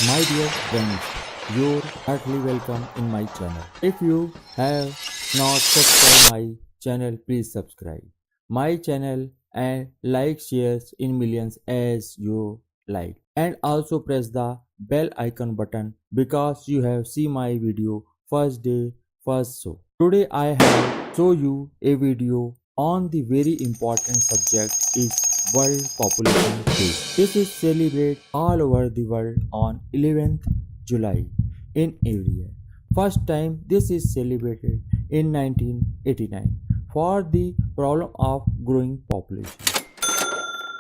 My dear friends, you're heartily welcome in my channel. If you have not subscribed my channel, please subscribe my channel and like shares in millions as you like. And also press the bell icon button because you have seen my video first day, first show. Today I have show you a video on the very important subject is World Population Day. This is celebrated all over the world on 11th July in every year. First time this is celebrated in 1989 for the problem of growing population.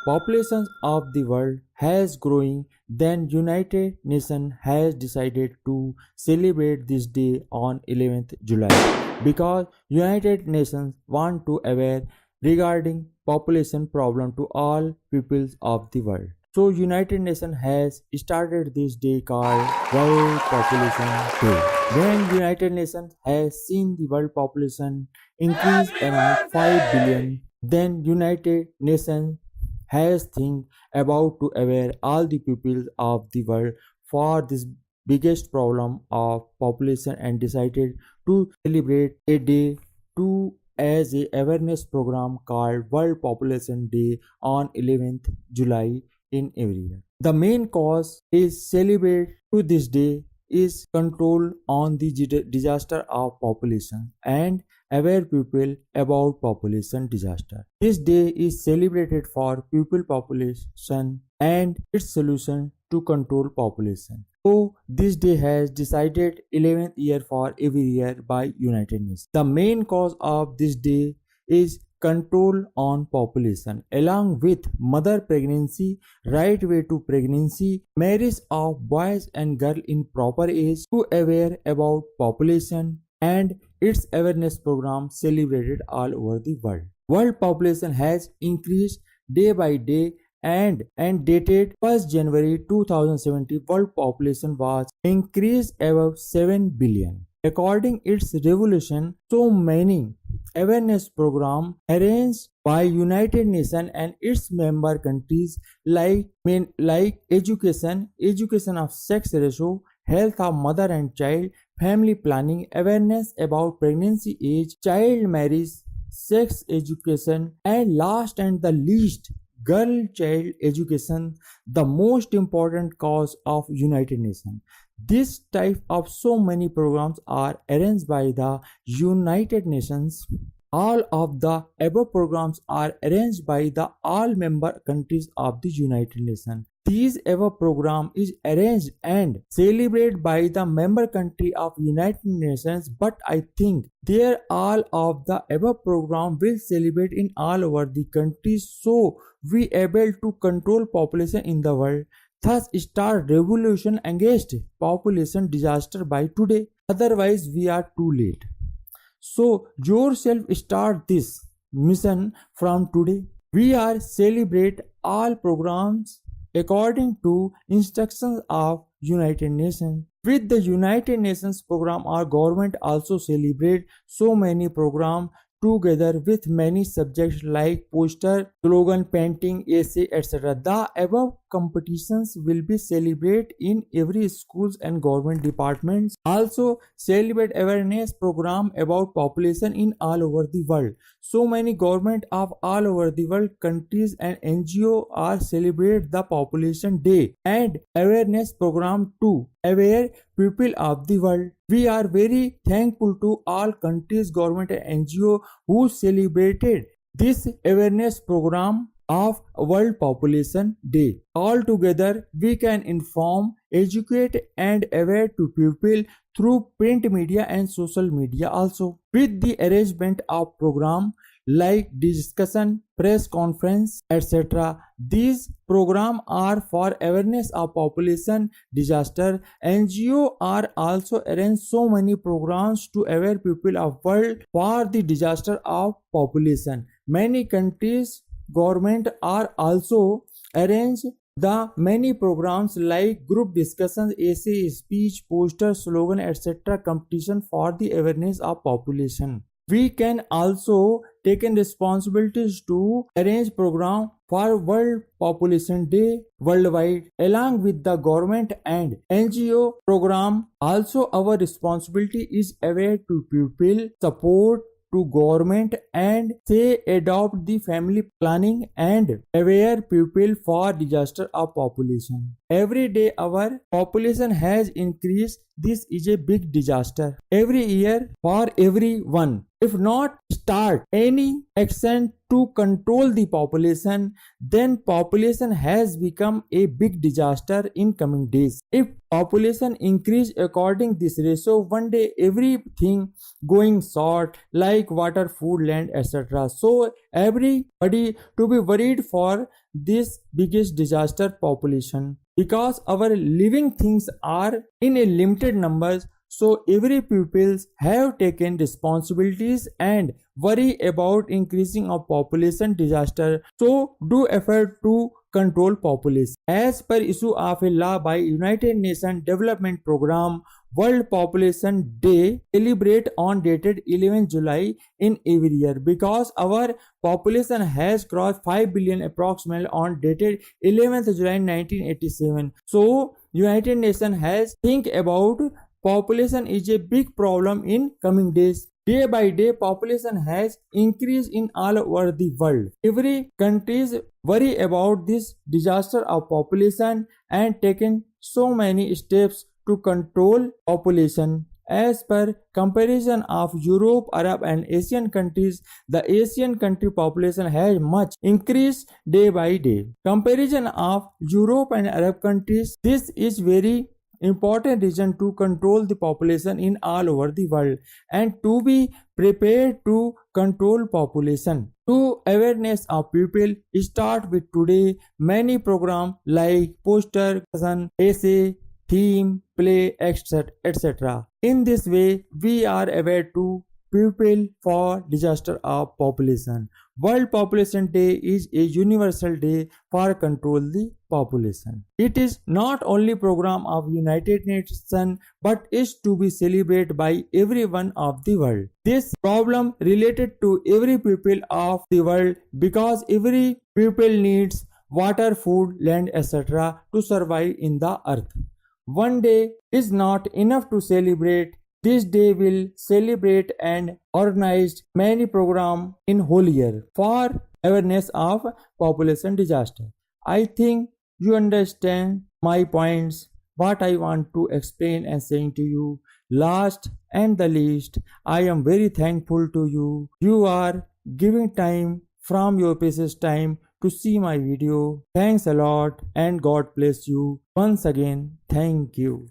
Populations of the world has growing, then United Nations has decided to celebrate this day on 11th July because United Nations want to aware regarding population problem to all peoples of the world. So United Nations has started this day called World Population Day. When United Nations has seen the world population increase around 5 billion, then United Nations has think about to aware all the people of the world for this biggest problem of population and decided to celebrate a day to as a awareness program called World Population Day on 11th July in every year. The main cause is celebrate to this day is control on the disaster of population and aware people about population disaster. This day is celebrated for people population and its solution to control population. So this day has decided 11th year for every year by United Nations. The main cause of this day is control on population along with mother pregnancy, right way to pregnancy, marriage of boys and girls in proper age, to aware about population and its awareness program celebrated all over the world. World population has increased day by day and dated 1st January 2070 world population was increased above 7 billion. According its revolution, so many awareness program arranged by United Nations and its member countries like education of sex ratio, health of mother and child, family planning, awareness about pregnancy age, child marriage, sex education, and last and the least, girl child education, the most important cause of United Nations. This type of so many programs are arranged by the United Nations. All of the above programs are arranged by the all member countries of the United Nations. These above program is arranged and celebrated by the member country of United Nations, but I think there all of the above program will celebrate in all over the countries, so we able to control population in the world. Thus start revolution against population disaster by today. Otherwise we are too late. So yourself start this mission from today. We are celebrate all programs according to instructions of United Nations. With the United Nations program, our government also celebrate so many programs together with many subjects like poster, slogan, painting, essay, etc. The above competitions will be celebrated in every schools and government departments. Also celebrate awareness program about population in all over the world. So many government of all over the world countries and NGO are celebrate the population day and awareness program to aware people of the world. We are very thankful to all countries, government and NGO who celebrated this awareness program of World Population Day. All together, we can inform, educate and aware to people through print media and social media also. With the arrangement of program like discussion, press conference, etc. These programs are for awareness of population disaster. NGO are also arrange so many programs to aware people of world for the disaster of population. Many countries government are also arrange the many programs like group discussions, essay, speech, poster, slogan, etc. competition for the awareness of population. We can also take in responsibilities to arrange program for World Population Day worldwide along with the government and NGO program. Also, our responsibility is aware to people, support to government and say adopt the family planning and aware people for disaster of population. Every day our population has increased. This is a big disaster every year for everyone. If not start any action to control the population, then population has become a big disaster in coming days. If population increase according this ratio, one day everything going short like water, food, land, etc. So everybody to be worried for this biggest disaster population because our living things are in a limited numbers. So every pupils have taken responsibilities and worry about increasing of population disaster. So do effort to control population. As per issue of a law by United Nations Development Program, World Population Day celebrate on dated 11 July in every year because our population has crossed 5 billion approximately on dated 11th July 1987. So United Nations has think about population is a big problem in coming days. Day by day, population has increased in all over the world. Every countries worry about this disaster of population and taken so many steps to control population. As per comparison of Europe, Arab and Asian countries, the Asian country population has much increased day by day. Comparison of Europe and Arab countries, this is very important reason to control the population in all over the world and to be prepared to control population. To awareness of people start with today many program like poster, essay, theme, play, etc. In this way, we are aware to people for disaster of population. World Population Day is a universal day for control the population. It is not only program of United Nations but is to be celebrated by everyone of the world. This problem related to every people of the world because every people needs water, food, land, etc. to survive in the earth. One day is not enough to celebrate. This day will celebrate and organize many programs in whole year for awareness of population disaster. I think you understand my points, what I want to explain and saying to you. Last and the least, I am very thankful to you. You are giving time from your precious time to see my video. Thanks a lot and God bless you. Once again, thank you.